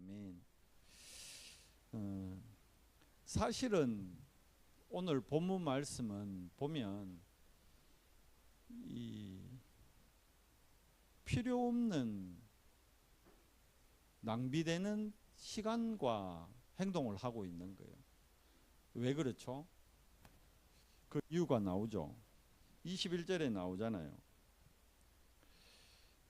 아멘. 사실은 오늘 본문 말씀은 보면 이 필요 없는 낭비되는 시간과 행동을 하고 있는 거예요. 왜 그렇죠? 그 이유가 나오죠. 21절에 나오잖아요.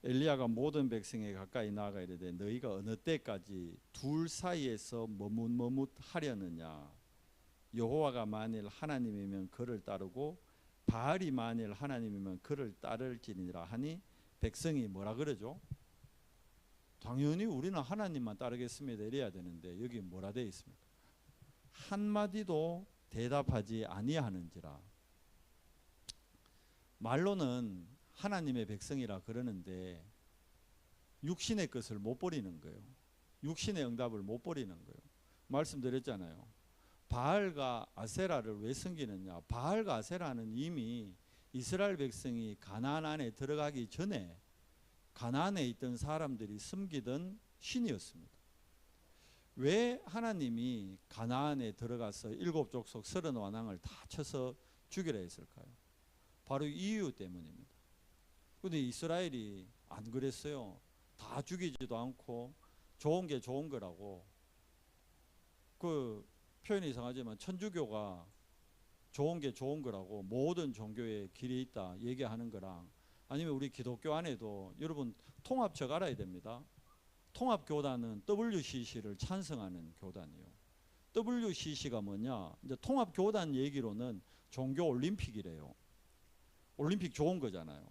엘리야가 모든 백성에 가까이 나아가 이르되 너희가 어느 때까지 둘 사이에서 머뭇머뭇하려느냐. 여호와가 만일 하나님이면 그를 따르고 바알이 만일 하나님이면 그를 따를지니라 하니 백성이 뭐라 그러죠? 당연히 우리는 하나님만 따르겠습니다 이래야 되는데 여기 뭐라 되어 있습니까? 한마디도 대답하지 아니하는지라. 말로는 하나님의 백성이라 그러는데 육신의 것을 못 버리는 거예요. 육신의 응답을 못 버리는 거예요. 말씀드렸잖아요. 바알과 아세라를 왜 섬기느냐. 바알과 아세라는 이미 이스라엘 백성이 가나안 안에 들어가기 전에 가나안에 있던 사람들이 섬기던 신이었습니다. 왜 하나님이 가나안에 들어가서 일곱 족속 30왕을 다 쳐서 죽이라 했을까요? 바로 이 이유 때문입니다. 그런데 이스라엘이 안 그랬어요. 다 죽이지도 않고 좋은 게 좋은 거라고. 그 표현이 이상하지만 천주교가 좋은 게 좋은 거라고 모든 종교에 길이 있다 얘기하는 거랑, 아니면 우리 기독교 안에도 여러분 통합적 알아야 됩니다. 통합교단은 WCC를 찬성하는 교단이에요. WCC가 뭐냐? 이제 통합교단 얘기로는 종교 올림픽이래요. 올림픽 좋은 거잖아요.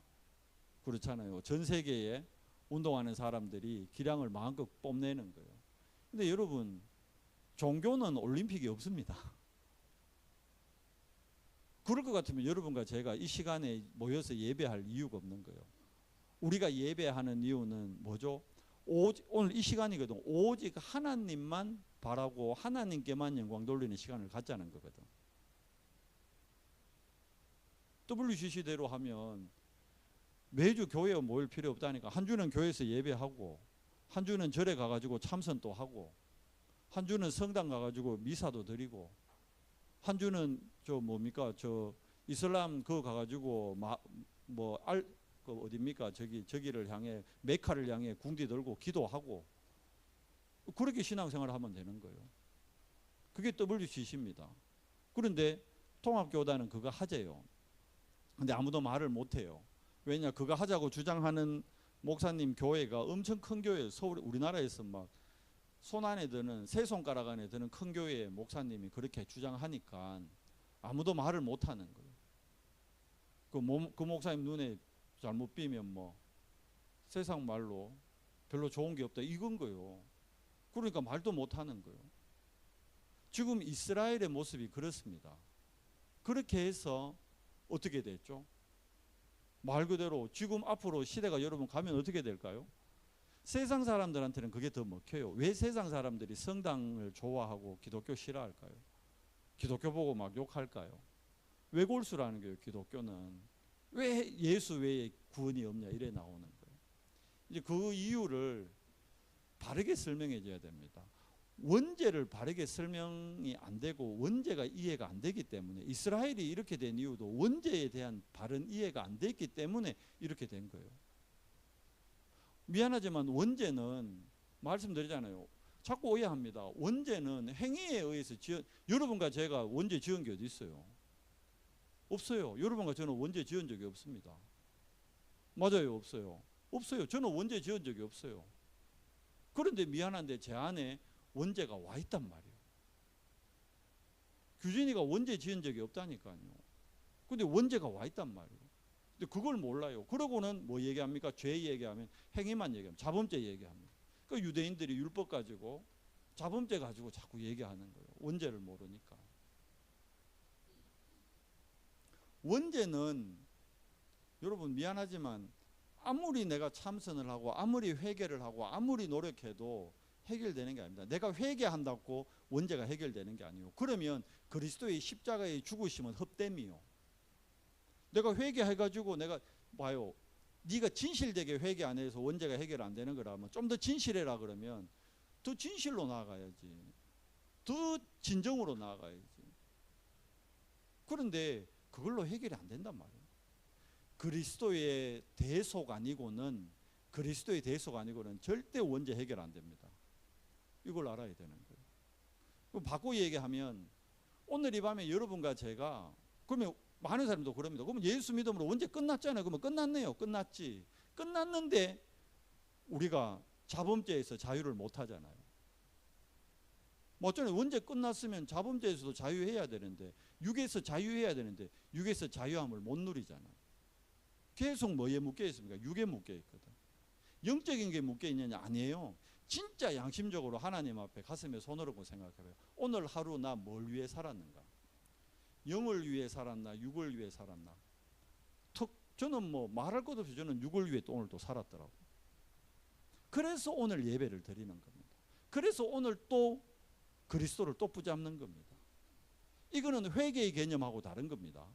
그렇잖아요. 전 세계에 운동하는 사람들이 기량을 마음껏 뽐내는 거예요. 근데 여러분, 종교는 올림픽이 없습니다. 그럴 것 같으면 여러분과 제가 이 시간에 모여서 예배할 이유가 없는 거예요. 우리가 예배하는 이유는 뭐죠? 오늘 이 시간이거든. 오직 하나님만 바라고 하나님께만 영광 돌리는 시간을 갖자는 거거든. WCC대로 하면 매주 교회에 모일 필요 없다니까. 한 주는 교회에서 예배하고, 한 주는 절에 가가지고 참선도 하고, 한 주는 성당 가가지고 미사도 드리고, 한 주는 저 이슬람 그거 가가지고 어딥니까? 저기를 향해, 메카를 향해 궁디 들고 기도하고, 그렇게 신앙생활을 하면 되는 거예요. 그게 WCC입니다. 그런데 통합교단은 그거 하재요. 근데 아무도 말을 못해요. 왜냐? 그거 하자고 주장하는 목사님 교회가 엄청 큰 교회예요. 서울, 우리나라에서 막 손 안에 드는, 세 손가락 안에 드는 큰 교회의 목사님이 그렇게 주장하니까 아무도 말을 못하는 거예요. 그 목사님 눈에 잘못 삐면 뭐 세상 말로 별로 좋은 게 없다 이건 거예요. 그러니까 말도 못하는 거예요. 지금 이스라엘의 모습이 그렇습니다. 그렇게 해서 어떻게 됐죠? 말 그대로 지금 앞으로 시대가 여러분 가면 어떻게 될까요? 세상 사람들한테는 그게 더 먹혀요. 왜 세상 사람들이 성당을 좋아하고 기독교 싫어할까요? 기독교 보고 막 욕할까요? 왜 골수라는 거예요. 기독교는 왜 예수 외에 구원이 없냐 이래 나오는 거예요. 이제 그 이유를 바르게 설명해 줘야 됩니다. 원죄를 바르게 설명이 안 되고 원죄가 이해가 안 되기 때문에, 이스라엘이 이렇게 된 이유도 원죄에 대한 바른 이해가 안 됐기 때문에 이렇게 된 거예요. 미안하지만 원죄는 말씀드리잖아요. 자꾸 오해합니다. 원죄는 행위에 의해서 여러분과 제가 원죄 지은 게 어디 있어요? 없어요. 여러분과 저는 원죄 지은 적이 없습니다. 맞아요. 없어요. 없어요. 저는 원죄 지은 적이 없어요. 그런데 미안한데 제 안에 원죄가 와 있단 말이에요. 규진이가 원죄 지은 적이 없다니까요. 근데 원죄가 와 있단 말이에요. 근데 그걸 몰라요. 그러고는 뭐 얘기합니까? 죄 얘기하면 행위만 얘기하면 자범죄 얘기합니다. 그러니까 유대인들이 율법 가지고 자범죄 가지고 자꾸 얘기하는 거예요. 원죄를 모르니까. 원죄는 여러분 미안하지만 아무리 내가 참선을 하고 아무리 회개를 하고 아무리 노력해도 해결되는 게 아닙니다. 내가 회개한다고 원죄가 해결되는 게 아니에요. 그러면 그리스도의 십자가의 죽으심은 헛됨이요. 내가 회개해가지고 내가 봐요. 네가 진실되게 회개 안 해서 원죄가 해결 안 되는 거라면 좀 더 진실해라 그러면 더 진실로 나아가야지. 더 진정으로 나아가야지. 그런데 그걸로 해결이 안 된단 말이에요. 그리스도의 대속 아니고는 절대 원죄 해결 안 됩니다. 이걸 알아야 되는 거예요. 그럼 바꿔 얘기하면 오늘 이 밤에 여러분과 제가, 그러면 많은 사람도 그럽니다. 그러면 예수 믿음으로 원죄 끝났잖아요. 그러면 끝났네요. 끝났지. 끝났는데 우리가 자범죄에서 자유를 못 하잖아요. 뭐 어쩌면 원죄 끝났으면 자범죄에서도 자유해야 되는데, 육에서 자유해야 되는데 육에서 자유함을 못 누리잖아요. 계속 뭐에 묶여 있습니까? 육에 묶여 있거든. 영적인 게 묶여 있느냐? 아니에요. 진짜 양심적으로 하나님 앞에 가슴에 손을 얹고 생각해봐요. 오늘 하루 나 뭘 위해 살았는가? 영을 위해 살았나? 육을 위해 살았나? 저는 뭐 말할 것 없이 저는 육을 위해 또 오늘 또 살았더라고. 그래서 오늘 예배를 드리는 겁니다. 그래서 오늘 또 그리스도를 또 붙잡는 겁니다. 이거는 회개의 개념하고 다른 겁니다.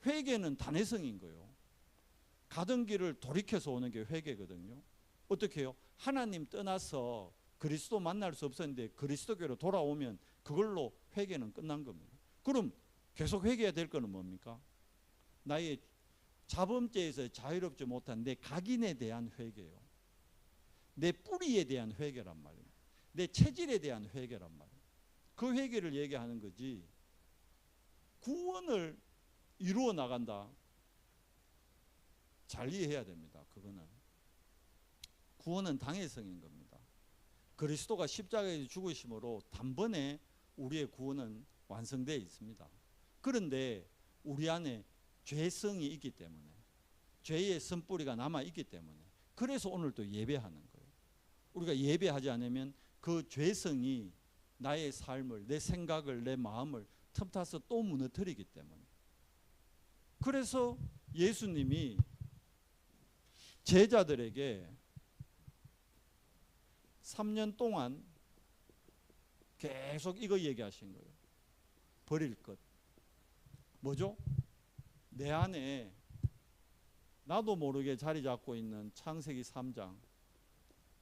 회개는 단회성인 거예요. 가던 길을 돌이켜서 오는 게 회개거든요. 어떻게 해요? 하나님 떠나서 그리스도 만날 수 없었는데 그리스도께로 돌아오면 그걸로 회개는 끝난 겁니다. 그럼 계속 회개해야 될 거는 뭡니까? 나의 자범죄에서 자유롭지 못한 내 각인에 대한 회개요. 내 뿌리에 대한 회개란 말이에요. 내 체질에 대한 회개란 말이에요. 그 회개를 얘기하는 거지, 구원을 이루어 나간다. 잘 이해해야 됩니다. 그거는 구원은 당회성인 겁니다. 그리스도가 십자가에 죽으심으로 단번에 우리의 구원은 완성되어 있습니다. 그런데 우리 안에 죄성이 있기 때문에, 죄의 선뿌리가 남아 있기 때문에, 그래서 오늘 또 예배하는 거예요. 우리가 예배하지 않으면 그 죄성이 나의 삶을, 내 생각을, 내 마음을 틈타서 또 무너뜨리기 때문에. 그래서 예수님이 제자들에게 3년 동안 계속 이거 얘기하신 거예요. 버릴 것. 뭐죠? 내 안에 나도 모르게 자리 잡고 있는 창세기 3장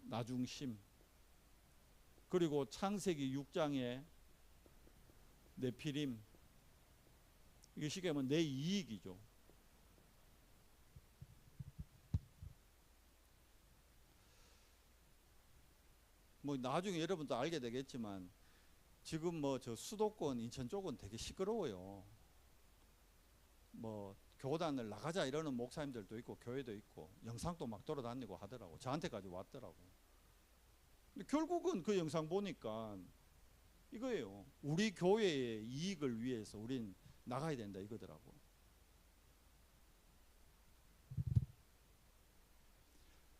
나중심, 그리고 창세기 6장의 네피림, 이게 쉽게 하면 내 이익이죠. 뭐 나중에 여러분도 알게 되겠지만 지금 뭐 저 수도권 인천 쪽은 되게 시끄러워요. 뭐 교단을 나가자 이러는 목사님들도 있고 교회도 있고 영상도 막 돌아다니고 하더라고. 저한테까지 왔더라고. 근데 결국은 그 영상 보니까 이거예요. 우리 교회의 이익을 위해서 우린 나가야 된다 이거더라고.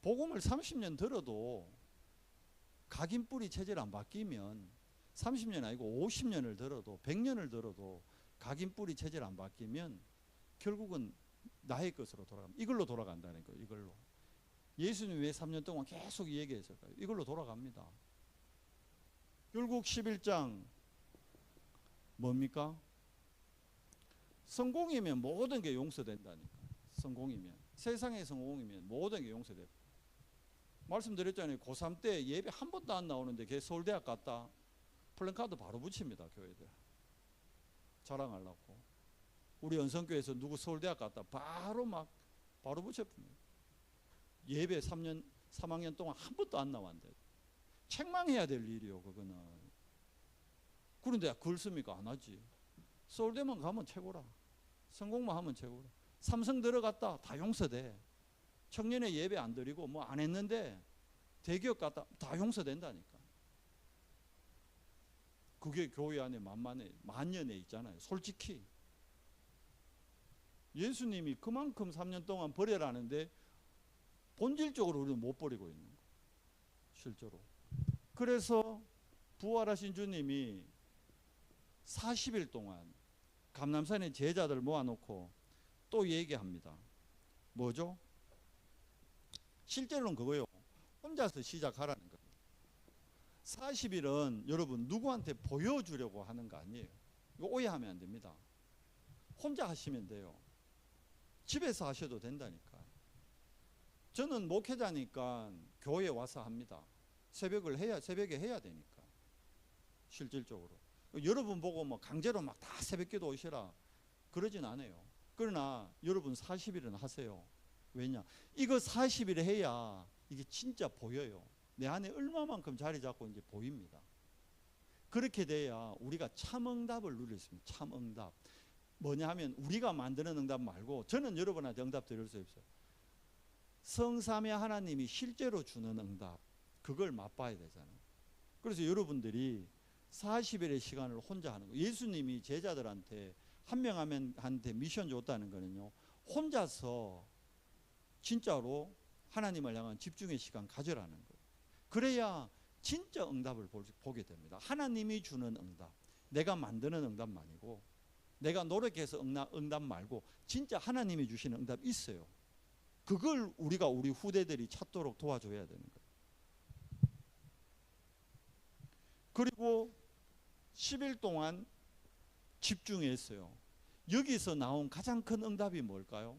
복음을 30년 들어도 각인 뿌리 체질 안 바뀌면, 30년 아니고 50년을 들어도 100년을 들어도 각인 뿌리 체질 안 바뀌면 결국은 나의 것으로 돌아갑니다. 이걸로 돌아간다는 거예요. 이걸로. 예수님 왜 3년 동안 계속 얘기했을까요? 이걸로 돌아갑니다. 결국 11장 뭡니까? 성공이면 모든 게 용서된다니까. 성공이면, 세상의 성공이면 모든 게 용서돼요. 말씀드렸잖아요. 고3 때 예배 한 번도 안 나오는데 걔 서울대학 갔다. 플랜카드 바로 붙입니다. 교회들 자랑하려고. 우리 연성교회에서 누구 서울대학 갔다 바로 붙여줍니다. 예배 3학년 동안 한 번도 안 나왔는데 책망해야 될 일이요. 그거는. 그런데 그걸 씁니까? 안 하지. 서울대만 가면 최고라. 성공만 하면 최고라. 삼성 들어갔다 다 용서돼. 청년회 예배 안 드리고 뭐 안 했는데 대기업 갔다 다 용서된다니까. 그게 교회 안에 만연해 있잖아요. 솔직히 예수님이 그만큼 3년 동안 버려라는데 본질적으로 우리는 못 버리고 있는 거예요. 실제로. 그래서 부활하신 주님이 40일 동안 감람산에 제자들 모아놓고 또 얘기합니다. 뭐죠? 실제로는 그거예요. 혼자서 시작하라는 거예요. 40일은 여러분 누구한테 보여주려고 하는 거 아니에요. 이거 오해하면 안 됩니다. 혼자 하시면 돼요. 집에서 하셔도 된다니까. 저는 목회자니까 교회에 와서 합니다. 새벽에 해야 되니까. 실질적으로. 여러분 보고 뭐 강제로 막 다 새벽기도 오시라 그러진 않아요. 그러나 여러분 40일은 하세요. 왜냐? 이거 40일 해야 이게 진짜 보여요. 내 안에 얼마만큼 자리 잡고 이제 보입니다. 그렇게 돼야 우리가 참응답을 누릴 수 있습니다. 참응답. 뭐냐 하면 우리가 만드는 응답 말고, 저는 여러분한테 응답 드릴 수 없어요. 성삼위 하나님이 실제로 주는 응답, 그걸 맛봐야 되잖아요. 그래서 여러분들이 40일의 시간을 혼자 하는 거예요. 예수님이 제자들한테 한 명 한 명한테 미션 줬다는 거는요, 혼자서 진짜로 하나님을 향한 집중의 시간 가져라는 거예요. 그래야 진짜 응답을 보게 됩니다. 하나님이 주는 응답, 내가 만드는 응답 아니고, 내가 노력해서 응답 말고 진짜 하나님이 주시는 응답 있어요. 그걸 우리가 우리 후대들이 찾도록 도와줘야 되는 거예요. 그리고 10일 동안 집중했어요. 여기서 나온 가장 큰 응답이 뭘까요?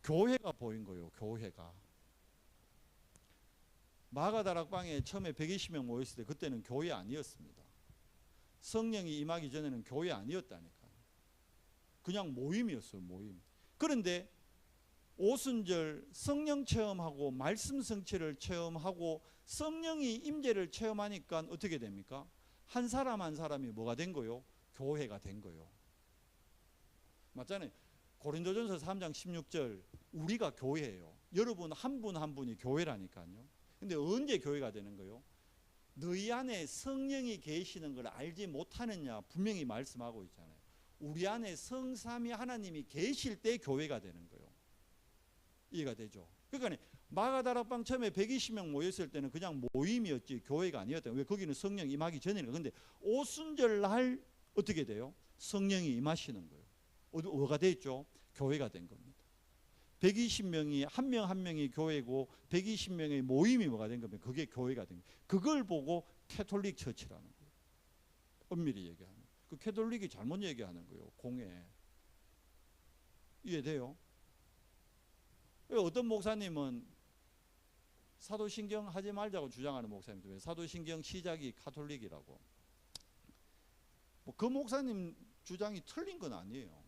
교회가 보인 거예요. 교회가. 마가다락방에 처음에 120명 모였을 때 그때는 교회 아니었습니다. 성령이 임하기 전에는 교회 아니었다니까요. 그냥 모임이었어요. 모임. 그런데 오순절 성령 체험하고 말씀 성취를 체험하고 성령이 임재를 체험하니까 어떻게 됩니까? 한 사람 한 사람이 뭐가 된 거요? 교회가 된 거요. 맞잖아요. 고린도전서 3장 16절 우리가 교회예요. 여러분 한 분 한 분이 교회라니까요. 근데 언제 교회가 되는 거요? 너희 안에 성령이 계시는 걸 알지 못하느냐 분명히 말씀하고 있잖아요. 우리 안에 성삼위 하나님이 계실 때 교회가 되는 거예요. 이해가 되죠? 그러니까 마가다락방 처음에 120명 모였을 때는 그냥 모임이었지 교회가 아니었다. 왜? 거기는 성령 임하기 전이니까. 근데 오순절 날 어떻게 돼요? 성령이 임하시는 거예요. 어디가 돼 있죠? 교회가 된 겁니다. 120명이 한 명 한 명이 교회고 120명의 모임이 뭐가 된 겁니까? 그게 교회가 된 거예요. 그걸 보고 캐톨릭 처치라는 거예요. 엄밀히 얘기하면. 그 캐톨릭이 잘못 얘기하는 거예요. 공회. 이해돼요? 어떤 목사님은 사도신경 하지 말자고 주장하는 목사님도 왜 사도신경 시작이 카톨릭이라고. 뭐 그 목사님 주장이 틀린 건 아니에요.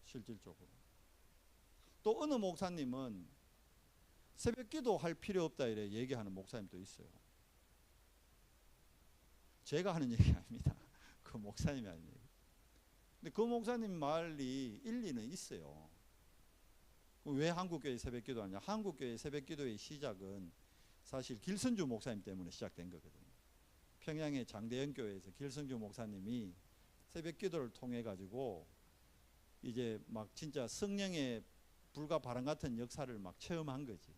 실질적으로. 또 어느 목사님은 새벽기도 할 필요 없다 이래 얘기하는 목사님도 있어요. 제가 하는 얘기 아닙니다. 그 목사님이 하는 얘기. 근데 그 목사님 말이 일리는 있어요. 왜 한국교회 새벽기도 하냐? 한국교회 새벽기도의 시작은 사실 길선주 목사님 때문에 시작된 거거든요. 평양의 장대현교회에서 길선주 목사님이 새벽기도를 통해 가지고 이제 막 진짜 성령의 불과 바람 같은 역사를 막 체험한 거지.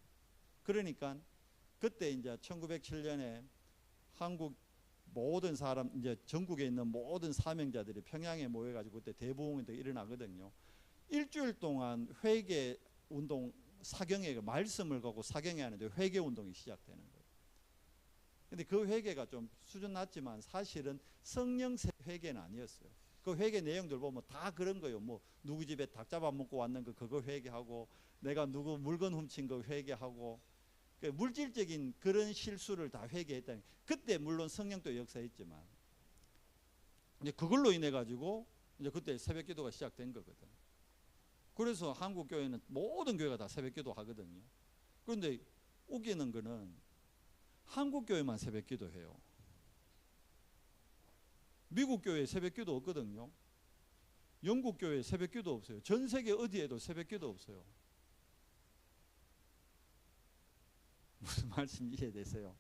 그러니까 그때 이제 1907년에 한국 모든 사람, 이제 전국에 있는 모든 사명자들이 평양에 모여가지고 그때 대부흥이 일어나거든요. 일주일 동안 회개 운동, 사경회, 말씀을 갖고 사경회 하는데 회개 운동이 시작되는 거예요. 근데 그 회개가 좀 수준 낮지만 사실은 성령세 회개는 아니었어요. 그 회개 내용들 보면 다 그런 거예요. 뭐 누구 집에 닭 잡아먹고 왔는 거 그거 회개하고, 내가 누구 물건 훔친 거 회개하고, 물질적인 그런 실수를 다 회개했다. 그때 물론 성령도 역사했지만 이제 그걸로 인해 가지고 이제 그때 새벽기도가 시작된 거거든. 그래서 한국 교회는 모든 교회가 다 새벽기도 하거든요. 그런데 웃기는 거는 한국 교회만 새벽기도 해요. 미국 교회에 새벽기도 없거든요. 영국 교회에 새벽기도 없어요. 전 세계 어디에도 새벽기도 없어요. 무슨 말씀 이해되세요?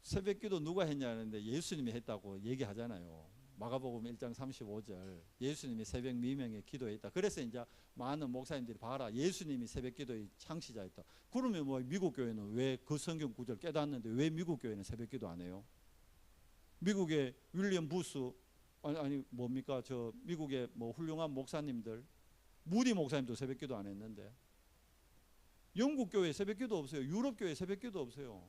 새벽기도 누가 했냐는데 예수님이 했다고 얘기하잖아요. 마가복음 1장 35절 예수님이 새벽 미명에 기도했다. 그래서 이제 많은 목사님들이 봐라, 예수님이 새벽기도의 창시자였다. 그러면 뭐 미국 교회는 왜 그 성경 구절 깨닫는데 왜 미국 교회는 새벽기도 안 해요? 미국의 윌리엄 부스 아니 뭡니까 저 미국의 뭐 훌륭한 목사님들, 무디 목사님도 새벽기도 안 했는데, 영국 교회 새벽기도 없어요. 유럽 교회 새벽기도 없어요.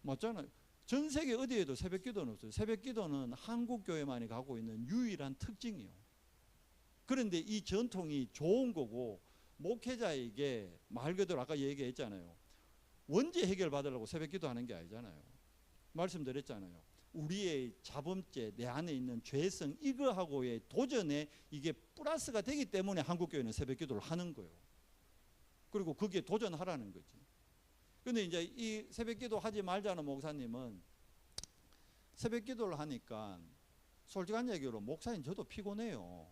맞잖아요. 전 세계 어디에도 새벽기도는 없어요. 새벽기도는 한국 교회만이 갖고 있는 유일한 특징이요. 그런데 이 전통이 좋은 거고 목회자에게 말 그대로 아까 얘기했잖아요. 원죄 해결 받으려고 새벽 기도하는 게 아니잖아요. 말씀드렸잖아요. 우리의 자범죄, 내 안에 있는 죄성 이거하고의 도전에 이게 플러스가 되기 때문에 한국교회는 새벽 기도를 하는 거예요. 그리고 거기에 도전하라는 거지. 근데 이제 이 새벽 기도 하지 말자는 목사님은 새벽 기도를 하니까 솔직한 얘기로 목사님 저도 피곤해요.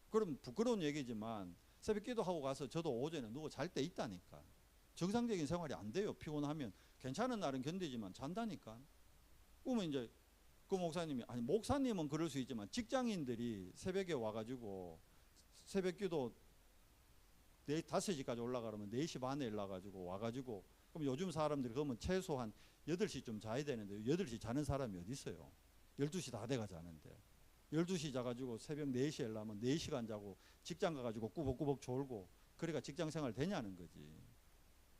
그럼 부끄러운 얘기지만 새벽 기도하고 가서 저도 오전에 누워 잘 때 있다니까. 정상적인 생활이 안 돼요. 피곤하면 괜찮은 날은 견디지만 잔다니까. 그러면 이제 그 목사님이, 아니 목사님은 그럴 수 있지만 직장인들이 새벽에 와가지고 새벽 기도 5시까지 올라가려면 4시 반에 일어나가지고 와가지고, 그럼 요즘 사람들이 그러면 최소한 8시쯤 자야 되는데 8시 자는 사람이 어디 있어요? 12시 다 돼가 자는데 12시 자가지고 새벽 4시에 일어나면 4시간 자고 직장 가가지고 꾸벅꾸벅 졸고, 그러니까 직장 생활 되냐는 거지.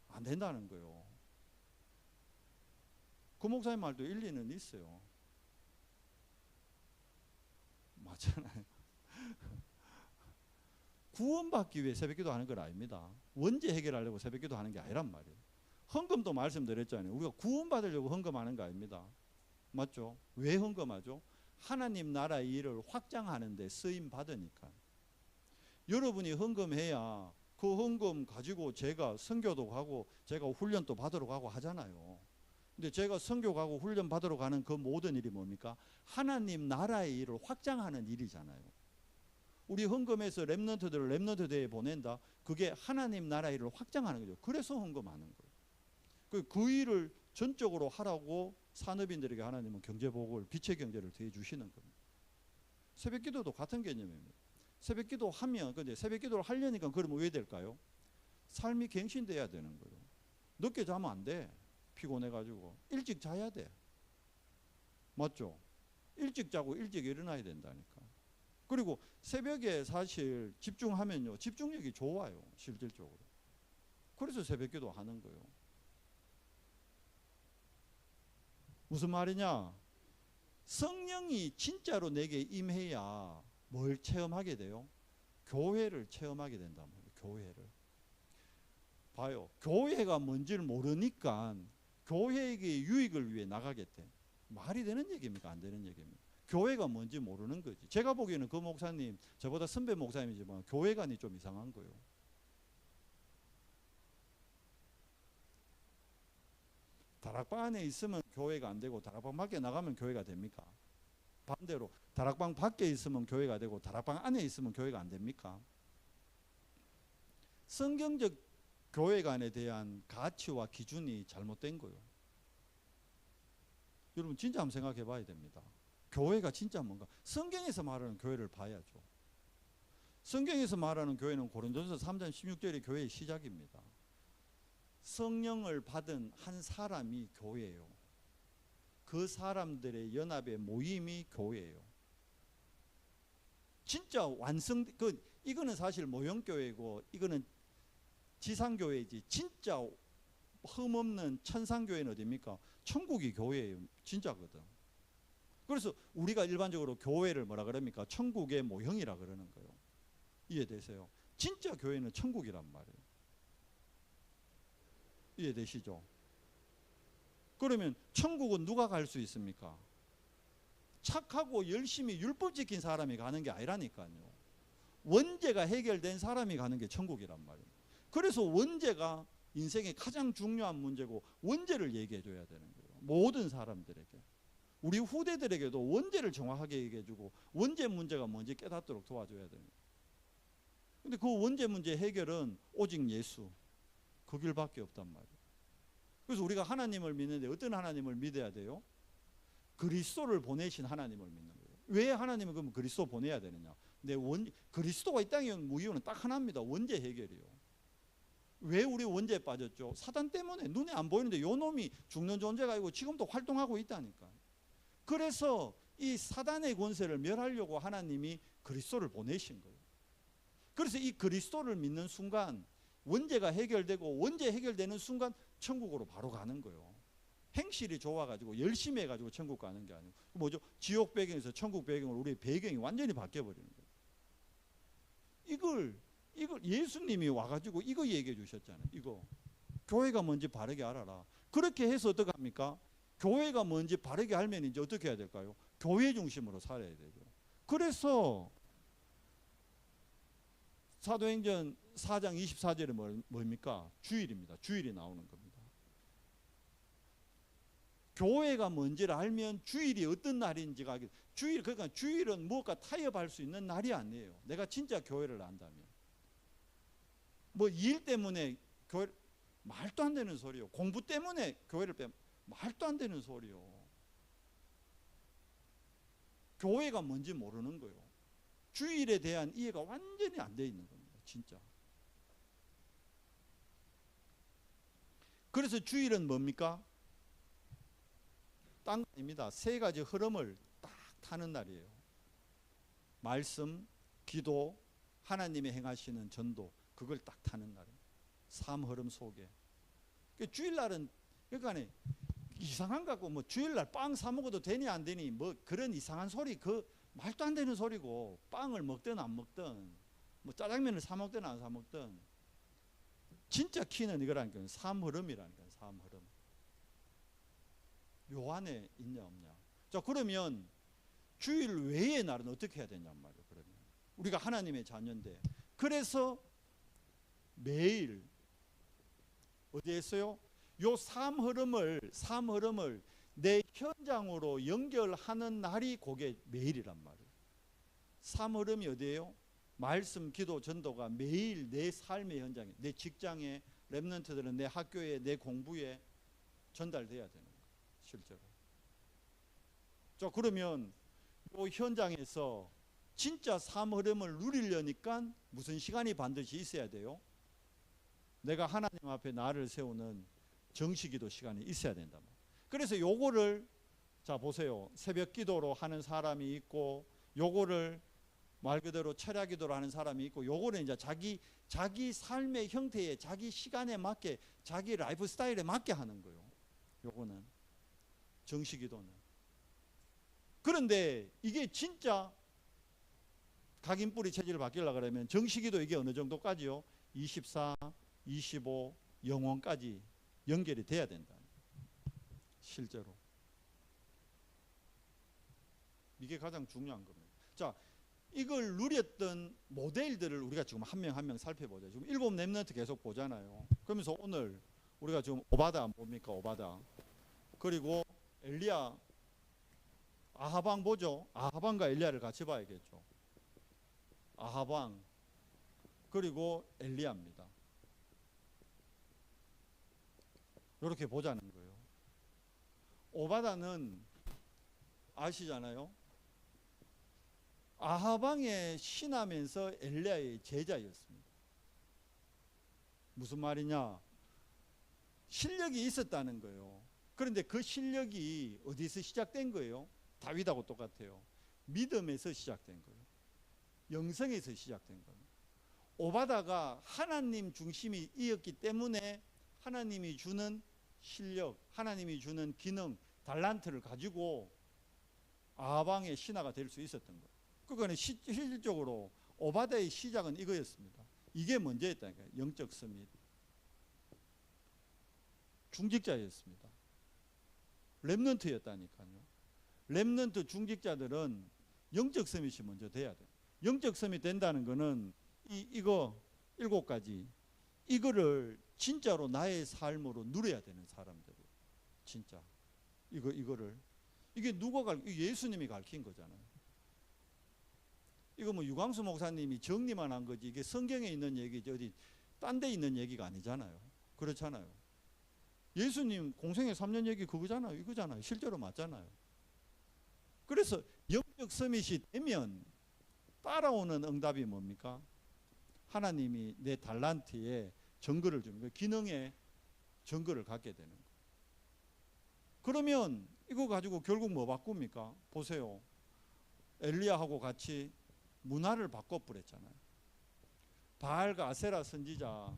안 된다는 거예요. 그 목사님 말도 일리는 있어요. 맞잖아요. 구원받기 위해 새벽기도 하는 건 아닙니다. 원죄 해결하려고 새벽기도 하는 게 아니란 말이에요. 헌금도 말씀드렸잖아요. 우리가 구원받으려고 헌금하는 거 아닙니다. 맞죠? 왜 헌금하죠? 하나님 나라의 일을 확장하는 데 쓰임 받으니까. 여러분이 헌금해야 그 헌금 가지고 제가 선교도 가고 제가 훈련도 받으러 가고 하잖아요. 근데 제가 선교 가고 훈련 받으러 가는 그 모든 일이 뭡니까? 하나님 나라의 일을 확장하는 일이잖아요. 우리 헌금해서 렘넌트들을 렘넌트 대회에 보낸다. 그게 하나님 나라의 일을 확장하는 거죠. 그래서 헌금하는 거예요. 그 일을 전적으로 하라고 산업인들에게 하나님은 경제복을, 빛의 경제를 더해 주시는 겁니다. 새벽기도도 같은 개념입니다. 새벽기도 하면, 근데 새벽기도를 하려니까 그러면 왜 될까요? 삶이 갱신돼야 되는 거예요. 늦게 자면 안 돼. 피곤해가지고 일찍 자야 돼. 맞죠? 일찍 자고 일찍 일어나야 된다니까. 그리고 새벽에 사실 집중하면요, 집중력이 좋아요. 실질적으로. 그래서 새벽기도 하는 거예요. 무슨 말이냐? 성령이 진짜로 내게 임해야 뭘 체험하게 돼요? 교회를 체험하게 된단 말이에요. 교회를. 봐요. 교회가 뭔지를 모르니까 교회에게 유익을 위해 나가겠대. 말이 되는 얘기입니까? 안 되는 얘기입니까? 교회가 뭔지 모르는 거지. 제가 보기에는 그 목사님, 저보다 선배 목사님이지만 교회관이 좀 이상한 거예요. 다락방 안에 있으면 교회가 안 되고 다락방 밖에 나가면 교회가 됩니까? 반대로 다락방 밖에 있으면 교회가 되고 다락방 안에 있으면 교회가 안 됩니까? 성경적 교회관에 대한 가치와 기준이 잘못된 거예요. 여러분 진짜 한번 생각해 봐야 됩니다. 교회가 진짜 뭔가, 성경에서 말하는 교회를 봐야죠. 성경에서 말하는 교회는 고린도전서 3장 16절이 교회의 시작입니다. 성령을 받은 한 사람이 교회예요. 그 사람들의 연합의 모임이 교회예요. 진짜 이거는 사실 모형교회고 이거는 지상교회지. 진짜 흠없는 천상교회는 어디입니까? 천국이 교회예요. 진짜거든. 그래서 우리가 일반적으로 교회를 뭐라 그럽니까? 천국의 모형이라 그러는 거예요. 이해되세요? 진짜 교회는 천국이란 말이에요. 이해되시죠? 그러면 천국은 누가 갈 수 있습니까? 착하고 열심히 율법 지킨 사람이 가는 게 아니라니까요. 원죄가 해결된 사람이 가는 게 천국이란 말이에요. 그래서 원죄가 인생의 가장 중요한 문제고 원죄를 얘기해 줘야 되는 거예요. 모든 사람들에게. 우리 후대들에게도 원죄를 정확하게 얘기해 주고 원죄 문제가 뭔지 깨닫도록 도와줘야 되는 거예요. 근데 그 원죄 문제 해결은 오직 예수, 그 길밖에 없단 말이에요. 그래서 우리가 하나님을 믿는데 어떤 하나님을 믿어야 돼요? 그리스도를 보내신 하나님을 믿는 거예요. 왜 하나님은 그럼 그리스도 보내야 되느냐? 그리스도가 이 땅에 온 이유는 딱 하나입니다. 원죄 해결이요. 왜 우리 원죄에 빠졌죠? 사단 때문에. 눈에 안 보이는데 요 놈이 죽는 존재가 아니고 지금도 활동하고 있다니까. 그래서 이 사단의 권세를 멸하려고 하나님이 그리스도를 보내신 거예요. 그래서 이 그리스도를 믿는 순간 원죄가 해결되고 원죄 해결되는 순간 천국으로 바로 가는 거예요. 행실이 좋아가지고 열심히 해가지고 천국 가는 게 아니고 뭐죠? 지옥 배경에서 천국 배경으로 우리의 배경이 완전히 바뀌어버리는 거예요. 이거 예수님이 와가지고 이거 얘기해 주셨잖아요. 이거 교회가 뭔지 바르게 알아라. 그렇게 해서 어떻게 합니까? 교회가 뭔지 바르게 알면 이제 어떻게 해야 될까요? 교회 중심으로 살아야 되죠. 그래서 사도행전 4장 24절에 뭡니까? 주일입니다. 주일이 나오는 겁니다. 교회가 뭔지를 알면 주일이 어떤 날인지가 알게. 주일, 그러니까 주일은 무엇과 타협할 수 있는 날이 아니에요. 내가 진짜 교회를 안다면. 뭐 일 때문에 교회, 말도 안 되는 소리요. 공부 때문에 교회를 빼면 말도 안 되는 소리요. 교회가 뭔지 모르는 거예요. 주일에 대한 이해가 완전히 안 돼 있는 겁니다. 진짜. 그래서 주일은 뭡니까? 딴 거 아닙니다. 세 가지 흐름을 딱 타는 날이에요. 말씀, 기도, 하나님의 행하시는 전도, 그걸 딱 타는 날이에요. 삶 흐름 속에. 주일날은 그러니까 이상한 거 같고 뭐 주일날 빵 사 먹어도 되니 안 되니 뭐 그런 이상한 소리, 그 말도 안 되는 소리고, 빵을 먹든 안 먹든 뭐 짜장면을 사 먹든 안 사 먹든 진짜 키는 이거라니까요. 삶 흐름이라니까요. 삶 흐름. 요 안에 있냐 없냐. 자, 그러면 주일 외의 날은 어떻게 해야 되냔 말이에요. 그러면 우리가 하나님의 자녀인데, 그래서 매일 어디에 있어요? 요 삶 흐름을 내 현장으로 연결하는 날이 그게 매일이란 말이에요. 삶 흐름이 어디예요? 말씀, 기도, 전도가 매일 내 삶의 현장에, 내 직장에, 렘넌트들은 내 학교에, 내 공부에 전달돼야 되는 거예요. 실제로. 자, 그러면 이 현장에서 진짜 삶 흐름을 누리려니까 무슨 시간이 반드시 있어야 돼요? 내가 하나님 앞에 나를 세우는 정식기도 시간이 있어야 된다. 그래서 요거를, 자 보세요. 새벽 기도로 하는 사람이 있고, 요거를 말 그대로 철야 기도로 하는 사람이 있고, 요거는 이제 자기 삶의 형태에, 자기 시간에 맞게, 자기 라이프 스타일에 맞게 하는 거예요. 요거는 정식기도는. 그런데 이게 진짜 각인뿌리 체질을 바뀌려고 그러면 정식기도 이게 어느 정도까지요? 24, 25, 영원까지 연결이 돼야 된다. 실제로. 이게 가장 중요한 겁니다. 자, 이걸 누렸던 모델들을 우리가 지금 한 명 한 명 살펴보죠. 지금 7 렘넌트 계속 보잖아요. 그러면서 오늘 우리가 지금 오바다 뭡니까? 오바다. 그리고 엘리야, 아하방 보죠. 아하방과 엘리야를 같이 봐야겠죠. 아하방 그리고 엘리야입니다. 이렇게 보자는 거예요. 오바다는 아시잖아요. 아하방에 신하면서 엘리야의 제자였습니다. 무슨 말이냐? 실력이 있었다는 거예요. 그런데 그 실력이 어디서 시작된 거예요? 다윗하고 똑같아요. 믿음에서 시작된 거예요. 영성에서 시작된 거예요. 오바다가 하나님 중심이 이었기 때문에 하나님이 주는 실력, 하나님이 주는 기능, 달란트를 가지고 아방의 신하가 될 수 있었던 거예요. 그거는 실질적으로 오바다의 시작은 이거였습니다. 이게 먼저였다니까요. 영적 서밋. 중직자였습니다. 렘넌트였다니까요. 렘넌트 중직자들은 영적 서밋이 먼저 돼야 돼요. 영적 서밋 된다는 거는 이거 7가지, 이거를 진짜로 나의 삶으로 누려야 되는 사람들이에요. 진짜 이거를, 이게 누가 예수님이 가르친 거잖아요. 이거 뭐 유광수 목사님이 정리만 한 거지, 이게 성경에 있는 얘기지 어디 딴 데 있는 얘기가 아니잖아요. 그렇잖아요. 예수님 공생애 3년 얘기 그거잖아요. 이거잖아요. 실제로 맞잖아요. 그래서 영적 서밋이 되면 따라오는 응답이 뭡니까? 하나님이 내 달란트에 정거를 주는, 기능에 정거를 갖게 되는 거예요. 그러면 이거 가지고 결국 뭐 바꿉니까? 보세요. 엘리야하고 같이 문화를 바꿔버렸잖아요. 바알과 아세라 선지자.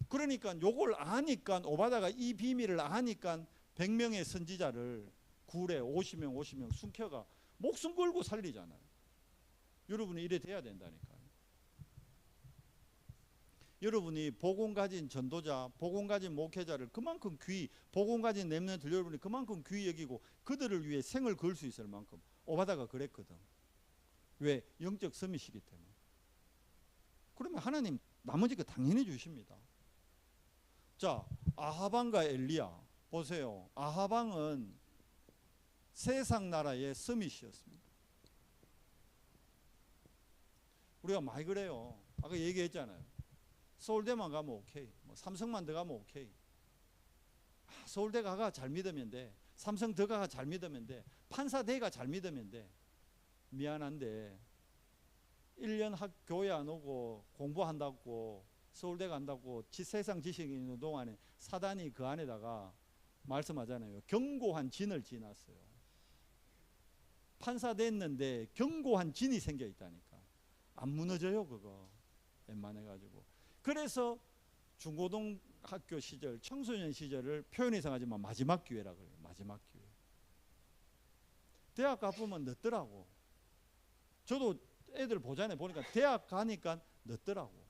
그러니까 요걸 아니까, 오바다가 이 비밀을 아니까 100명의 선지자를 굴에 50명 숨겨가 목숨 걸고 살리잖아요. 여러분이 이래 돼야 된다니까요. 여러분이 복음 가진 전도자, 복음 가진 목회자를 그만큼 귀히, 복음 가진 렘넌트 여러분이 그만큼 귀히 여기고 그들을 위해 생을 걸 수 있을 만큼. 오바다가 그랬거든. 왜? 영적 섬이시기 때문에. 그러면 하나님 나머지 거 당연히 주십니다. 자, 아하방과 엘리야 보세요. 아하방은 세상 나라의 섬이시였습니다. 우리가 많이 그래요. 아까 얘기했잖아요. 서울대만 가면 오케이, 뭐 삼성만 더 가면 오케이. 서울대 가가 잘 믿으면 돼. 삼성 더 가가 잘 믿으면 돼. 판사대가 잘 믿으면 돼. 미안한데 1년 교회 안 오고 공부한다고 서울대 간다고 세상 지식이 있는 동안에 사단이 그 안에다가 말씀하잖아요. 견고한 진을 지났어요. 판사 됐는데 견고한 진이 생겨 있다니까. 안 무너져요 그거. 웬만해가지고. 그래서 중고등학교 시절, 청소년 시절을 표현해서 하지만 마지막 기회라 그래요. 마지막 기회. 대학 가보면 늦더라고. 저도 애들 보잖아요. 보니까 대학 가니까 늦더라고.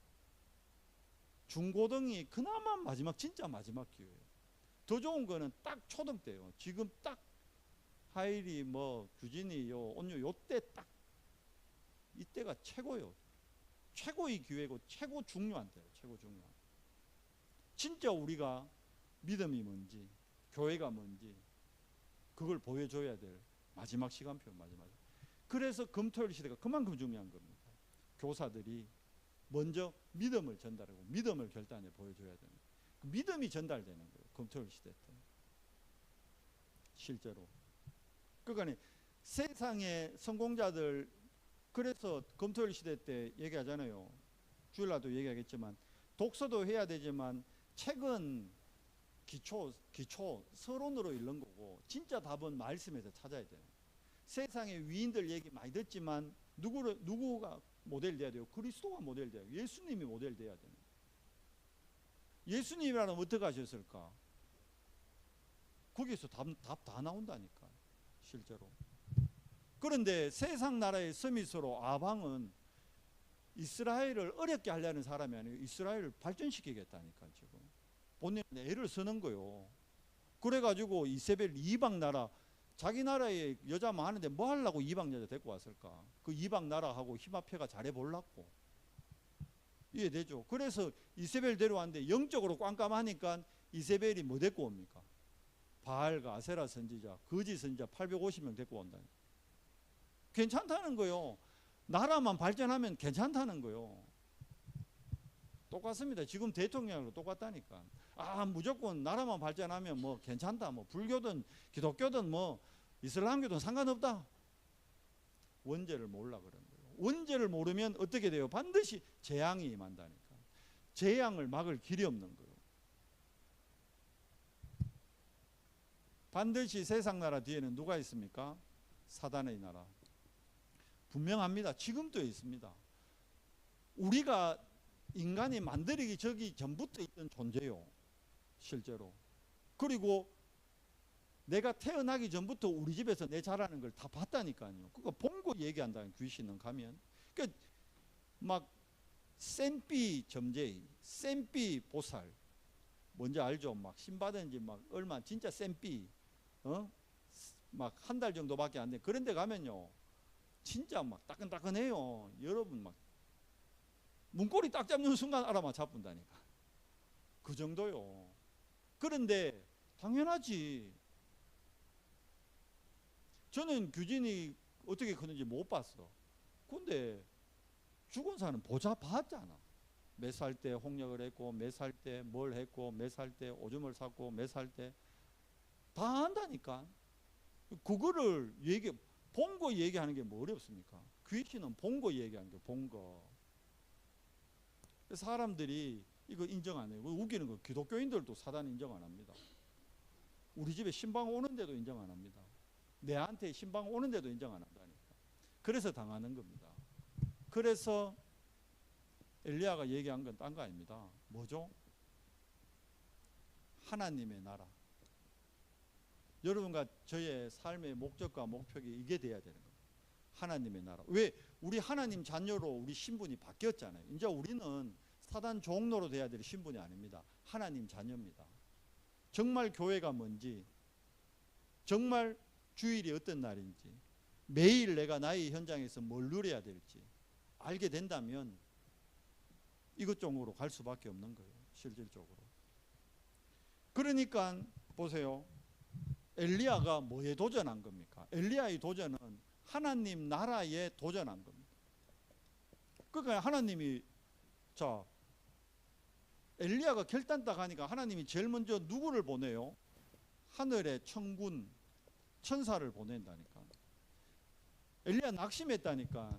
중고등이 그나마 마지막, 진짜 마지막 기회예요. 더 좋은 거는 딱 초등 때요. 지금 딱 하일이 뭐 규진이 요 온유 요때 딱 이때가 최고요. 최고의 기회고 최고 중요한 때예요. 최고 중요한. 진짜 우리가 믿음이 뭔지, 교회가 뭔지 그걸 보여줘야 될 마지막 시간표, 마지막. 그래서 금토일 시대가 그만큼 중요한 겁니다. 교사들이 먼저 믿음을 전달하고 믿음을 결단해 보여줘야 되는 거예요. 그 믿음이 전달되는 거예요. 금토일 시대 때. 실제로. 그러니까 세상의 성공자들, 그래서 금토일 시대 때 얘기하잖아요. 주일날도 얘기하겠지만 독서도 해야 되지만 책은 기초 서론으로 읽는 거고 진짜 답은 말씀에서 찾아야 돼요. 세상의 위인들 얘기 많이 듣지만 누구가 모델 돼야 돼요? 그리스도가 모델 돼야 돼요. 예수님이 모델 돼야 돼요. 예수님이라면 어떻게 하셨을까? 거기에서 답 다 나온다니까 실제로. 그런데 세상 나라의 서밋으로 아방은 이스라엘을 어렵게 하려는 사람이 아니고 이스라엘을 발전시키겠다니까 지금. 본인은 애를 쓰는 거요. 그래가지고 이세벨 이방 나라, 자기 나라에 여자 많은데 뭐 하려고 이방 여자 데리고 왔을까? 그 이방 나라하고 힘합회가 잘해보려고. 이해되죠? 그래서 이세벨 데려왔는데 영적으로 깜깜하니까 이세벨이 뭐 데리고 옵니까? 바알과 아세라 선지자, 거짓 선지자 850명 데리고 온다니. 괜찮다는 거요. 나라만 발전하면 괜찮다는 거요. 똑같습니다. 지금 대통령하고 똑같다니까. 무조건 나라만 발전하면 뭐 괜찮다. 뭐 불교든 기독교든 뭐 이슬람교든 상관없다. 원죄를 몰라 그런 거예요. 원죄를 모르면 어떻게 돼요? 반드시 재앙이 임한다니까. 재앙을 막을 길이 없는 거예요. 반드시 세상 나라 뒤에는 누가 있습니까? 사단의 나라. 분명합니다. 지금도 있습니다. 우리가 인간이 만들기 전부터 있던 존재요. 실제로. 그리고 내가 태어나기 전부터 우리 집에서 내 자라는 걸 다 봤다니까요. 그거 본 거 얘기한다는 귀신은 가면. 그러니까 막 쌤삐 점쟁이, 쌤삐 보살. 뭔지 알죠? 막 신받은 지 막 얼마 진짜 쌤삐. 막 한 달 정도밖에 안 돼. 그런 데 가면요. 진짜 막 따끈따끈해요. 여러분 막 문고리 딱 잡는 순간 알아만 잡는다니까. 그 정도요. 그런데 당연하지. 저는 규진이 어떻게 크는지 못 봤어. 근데 죽은 사람은 봤잖아. 몇 살 때 홍역을 했고, 몇 살 때 뭘 했고, 몇 살 때 오줌을 쌌고, 몇 살 때 다 안다니까. 그거를 본 거 얘기하는 게 뭐 어렵습니까? 귀신은 본 거 얘기하는 게 본 거. 사람들이 이거 인정 안 해요. 웃기는 거 기독교인들도 사단 인정 안 합니다. 우리 집에 신방 오는데도 인정 안 합니다. 내한테 신방 오는데도 인정 안 한다니까. 그래서 당하는 겁니다. 그래서 엘리야가 얘기한 건 딴 거 아닙니다. 뭐죠? 하나님의 나라. 여러분과 저의 삶의 목적과 목표가 이게 돼야 되는 거예요. 하나님의 나라. 왜? 우리 하나님 자녀로 우리 신분이 바뀌었잖아요. 이제 우리는 사단 종로로 돼야 될 신분이 아닙니다. 하나님 자녀입니다. 정말 교회가 뭔지, 정말 주일이 어떤 날인지, 매일 내가 나의 현장에서 뭘 누려야 될지 알게 된다면 이것 쪽으로 갈 수밖에 없는 거예요. 실질적으로. 그러니까 보세요. 엘리야가 뭐에 도전한 겁니까? 엘리야의 도전은 하나님 나라에 도전한 겁니다. 그러니까 하나님이 엘리야가 결단 딱 하니까 하나님이 제일 먼저 누구를 보내요? 하늘의 천군 천사를 보낸다니까. 엘리야 낙심했다니까.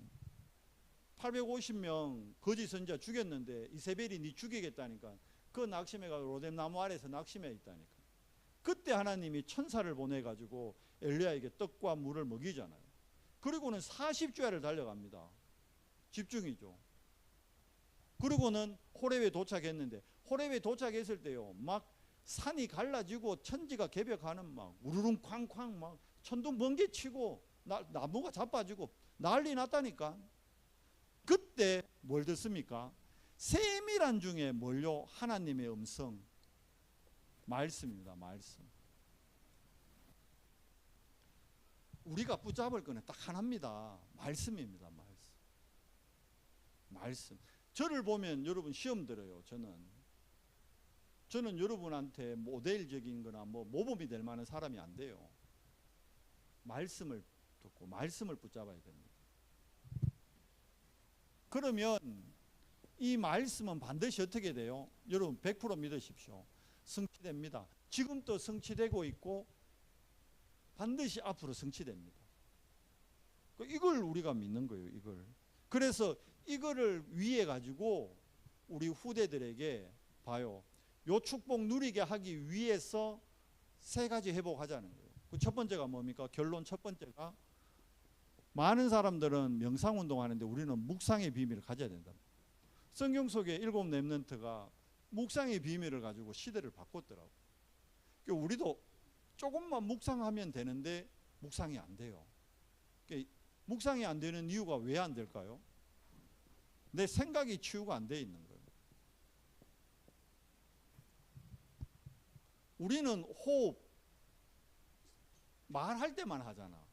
850명 거짓 선지자 죽였는데 이세벨이 니 죽이겠다니까. 그 낙심해가지고 로뎀 나무 아래서 낙심해 있다니까. 그때 하나님이 천사를 보내가지고 엘리야에게 떡과 물을 먹이잖아요. 그리고는 40주야를 달려갑니다. 집중이죠. 그리고는 호렙에 도착했는데, 호렙에 도착했을 때요, 막 산이 갈라지고 천지가 개벽하는 막 우르릉 쾅쾅 막 천둥 번개 치고 나무가 자빠지고 난리 났다니까. 그때 뭘 듣습니까? 세밀한 중에 뭘요? 하나님의 음성, 말씀입니다. 말씀. 우리가 붙잡을 거는 딱 하나입니다. 말씀입니다. 말씀. 저를 보면 여러분 시험 들어요. 저는 여러분한테 모델적인 거나 뭐 모범이 될 만한 사람이 안 돼요. 말씀을 듣고 말씀을 붙잡아야 됩니다. 그러면 이 말씀은 반드시 어떻게 돼요? 여러분 100% 믿으십시오. 성취됩니다. 지금도 성취되고 있고 반드시 앞으로 성취됩니다. 이걸 우리가 믿는 거예요. 이걸. 그래서 이거를 위해 가지고 우리 후대들에게 봐요. 요 축복 누리게 하기 위해서 세 가지 회복하자는 거예요. 그 첫 번째가 뭡니까? 결론 첫 번째가 많은 사람들은 명상운동 하는데 우리는 묵상의 비밀을 가져야 된다. 성경 속에 7 렘넌트가 묵상의 비밀을 가지고 시대를 바꿨더라고요. 그러니까 우리도 조금만 묵상하면 되는데 묵상이 안 돼요. 그러니까 묵상이 안 되는 이유가 왜 안 될까요? 내 생각이 치유가 안 돼 있는 거예요. 우리는 호흡 말할 때만 하잖아.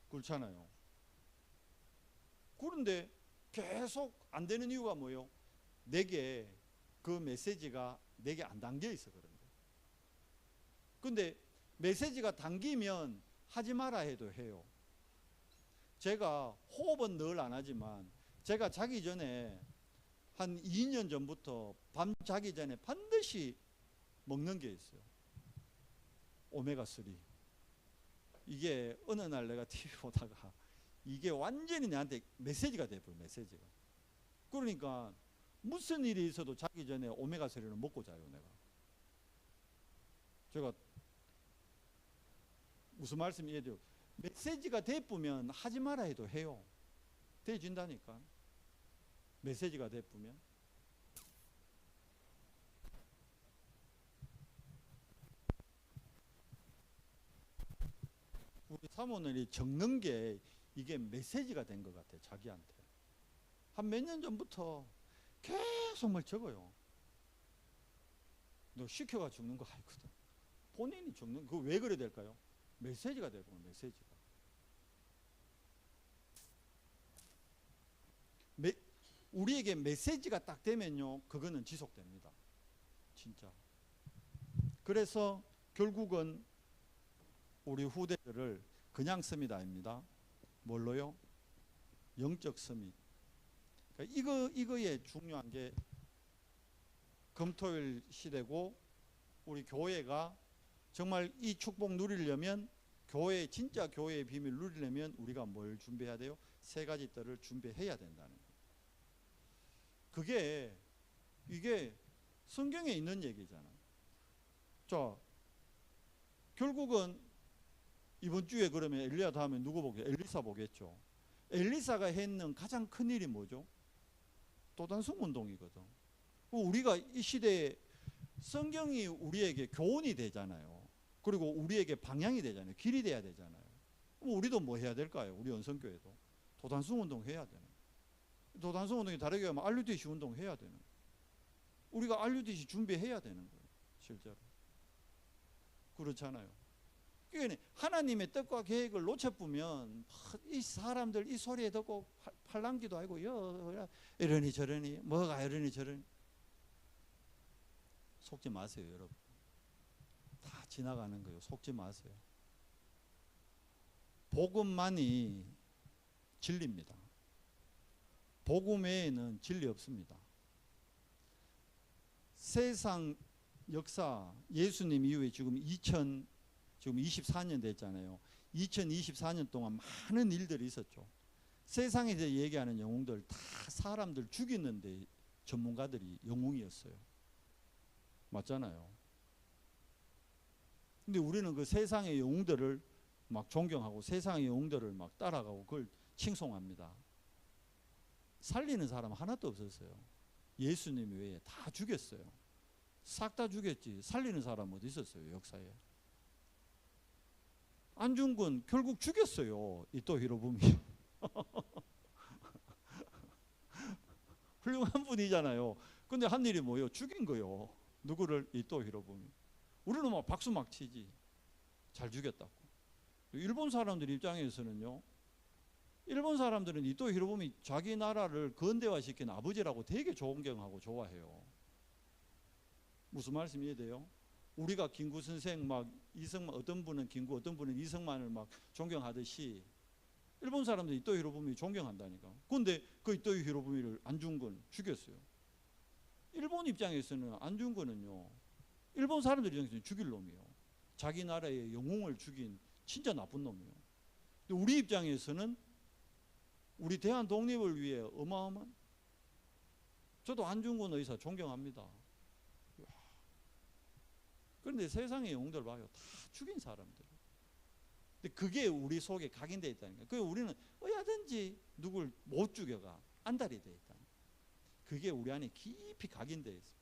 그렇잖아요. 그런데 계속 안 되는 이유가 뭐예요? 내게 그 메시지가 내게 안 담겨 있어 그런 거예요. 근데 메시지가 담기면 하지 마라 해도 해요. 제가 호흡은 늘 안 하지만 제가 자기 전에 한 2년 전부터 밤 자기 전에 반드시 먹는 게 있어요. 오메가3. 이게 어느 날 내가 TV 보다가 이게 완전히 나한테 메시지가 돼버려요. 메시지가. 그러니까 무슨 일이 있어도 자기 전에 오메가3를 먹고 자요. 제가 무슨 말씀 이해돼요? 메시지가 돼쁘면 하지 마라 해도 해요. 돼진다니까. 메시지가 돼쁘면. 우리 사모님이 적는 게 이게 메시지가 된 것 같아요. 자기한테. 한 몇 년 전부터 계속 뭘 적어요. 너 시켜가 적는 거 아니거든. 본인이 적는 거 왜 그래 될까요? 메시지가 되고 메시지가. 우리에게 메시지가 딱 되면요, 그거는 지속됩니다. 진짜. 그래서 결국은 우리 후대들을 그냥 씀이 아닙니다. 뭘로요? 영적 씀이. 그러니까 이거에 중요한 게 금토일 시대고, 우리 교회가 정말 이 축복 누리려면, 진짜 교회의 비밀 누리려면 우리가 뭘 준비해야 돼요? 세 가지 뜰을 준비해야 된다는 거예요. 이게 성경에 있는 얘기잖아요. 자, 결국은 이번 주에 그러면 엘리야 다음에 누구 보게? 엘리사 보겠죠. 엘리사가 했는 가장 큰 일이 뭐죠? 도단성 운동이거든. 우리가 이 시대에 성경이 우리에게 교훈이 되잖아요. 그리고 우리에게 방향이 되잖아요. 길이 돼야 되잖아요. 우리도 뭐 해야 될까요? 우리 연성교회도 도단성 운동 해야 되는. 도단성 운동이 다르게 하면 RUTC 운동 해야 되는 거예요. 우리가 RUTC 준비해야 되는 거예요. 실제로. 그렇잖아요. 그러니까 하나님의 뜻과 계획을 놓쳐보면 이 사람들 이 소리에 듣고 팔랑기도 하고 이러니 저러니 뭐가 이러니 저러니 속지 마세요. 여러분. 다 지나가는 거예요. 속지 마세요. 복음만이 진리입니다. 복음 외에는 진리 없습니다. 세상 역사 예수님 이후에 지금 24년 됐잖아요. 2024년 동안 많은 일들이 있었죠. 세상에서 얘기하는 영웅들 다 사람들 죽이는데 전문가들이 영웅이었어요. 맞잖아요. 근데 우리는 그 세상의 영웅들을 막 존경하고 세상의 영웅들을 막 따라가고 그걸 칭송합니다. 살리는 사람 하나도 없었어요. 예수님 외에 다 죽였어요. 싹 다 죽였지. 살리는 사람 어디 있었어요, 역사에. 안중근 결국 죽였어요. 이토 히로부미. 훌륭한 분이잖아요. 근데 한 일이 뭐예요? 죽인 거예요. 누구를? 이토 히로부미. 우리는 막 박수 막 치지. 잘 죽였다고. 일본 사람들 입장에서는요, 일본 사람들은 이토 히로부미 자기 나라를 근대화시킨 아버지라고 되게 존경하고 좋아해요. 무슨 말씀 이해돼요? 우리가 김구 선생 막 이승만, 어떤 분은 김구, 어떤 분은 이승만을 막 존경하듯이 일본 사람들이 이토 히로부미 존경한다니까. 그런데 그 이토 히로부미를 안중근 죽였어요. 일본 입장에서는 안중근은요, 일본 사람들 입장에서는 죽일 놈이에요. 자기 나라의 영웅을 죽인 진짜 나쁜 놈이에요. 근데 우리 입장에서는 우리 대한 독립을 위해 어마어마한, 저도 안중근 의사 존경합니다. 그런데 세상의 영웅들 봐요. 다 죽인 사람들. 근데 그게 우리 속에 각인되어 있다니까. 그래서 우리는 어야든지 누굴 못 죽여가 안달이 되어 있다. 그게 우리 안에 깊이 각인되어 있어요.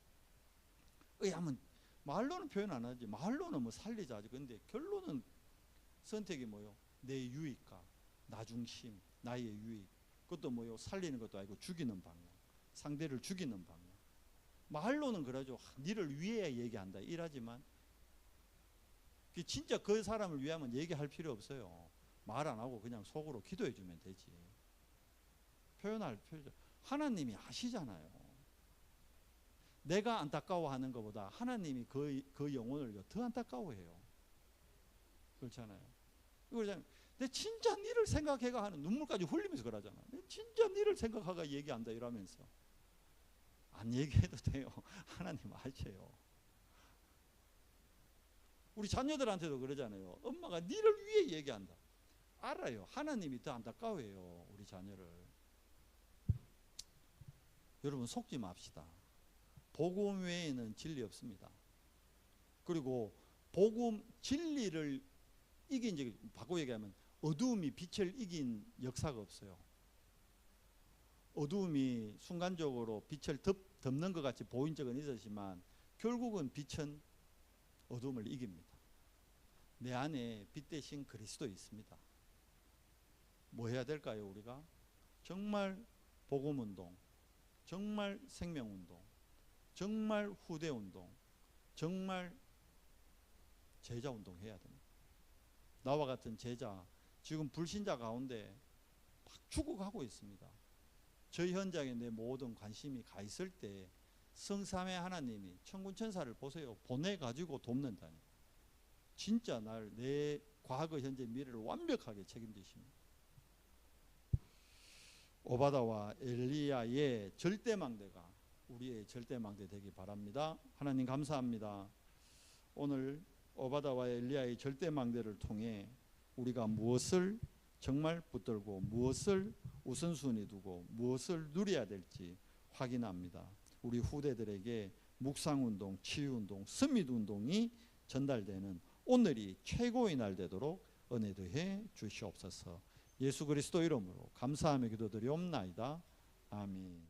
의하면 말로는 표현 안 하지. 말로는 뭐 살리자 하지. 근데 결론은 선택이 뭐요? 내 유익과 나 중심, 나의 유익. 그것도 뭐요? 살리는 것도 아니고 죽이는 방향. 상대를 죽이는 방향. 말로는 그러죠. 니를 위해 얘기한다 이러지만 진짜 그 사람을 위하면 얘기할 필요 없어요. 말 안 하고 그냥 속으로 기도해 주면 되지. 표현할 필요. 하나님이 아시잖아요. 내가 안타까워하는 것보다 하나님이 그 영혼을 더 안타까워해요. 그렇잖아요. 그러잖아요. 내 진짜 니를 생각해가 하는, 눈물까지 흘리면서 그러잖아. 내 진짜 니를 생각하가 얘기한다 이러면서. 안 얘기해도 돼요. 하나님 아셔요. 우리 자녀들한테도 그러잖아요. 엄마가 니를 위해 얘기한다. 알아요. 하나님이 더 안타까워해요. 우리 자녀를. 여러분 속지 맙시다. 복음 외에는 진리 없습니다. 그리고 복음 진리를 이긴 적이, 바꿔 얘기하면 어두움이 빛을 이긴 역사가 없어요. 어두움이 순간적으로 빛을 덮는 것 같이 보인 적은 있었지만 결국은 빛은 어둠을 이깁니다. 내 안에 빛 대신 그리스도 있습니다. 뭐 해야 될까요? 우리가 정말 복음운동, 정말 생명운동, 정말 후대운동, 정말 제자운동 해야 됩니다. 나와 같은 제자, 지금 불신자 가운데 막 죽어가고 있습니다. 저희 현장에 내 모든 관심이 가 있을 때 성삼위 하나님이 천군천사를 보세요. 보내가지고 돕는다니. 진짜 내 과거, 현재, 미래를 완벽하게 책임지십니다. 오바다와 엘리야의 절대망대가 우리의 절대망대 되기 바랍니다. 하나님 감사합니다. 오늘 오바다와 엘리야의 절대망대를 통해 우리가 무엇을 정말 붙들고 무엇을 우선순위 두고 무엇을 누려야 될지 확인합니다. 우리 후대들에게 묵상운동, 치유운동, 스밋운동이 전달되는 오늘이 최고의 날 되도록 은혜 더해 주시옵소서. 예수 그리스도 이름으로 감사하며 기도드리옵나이다. 아멘.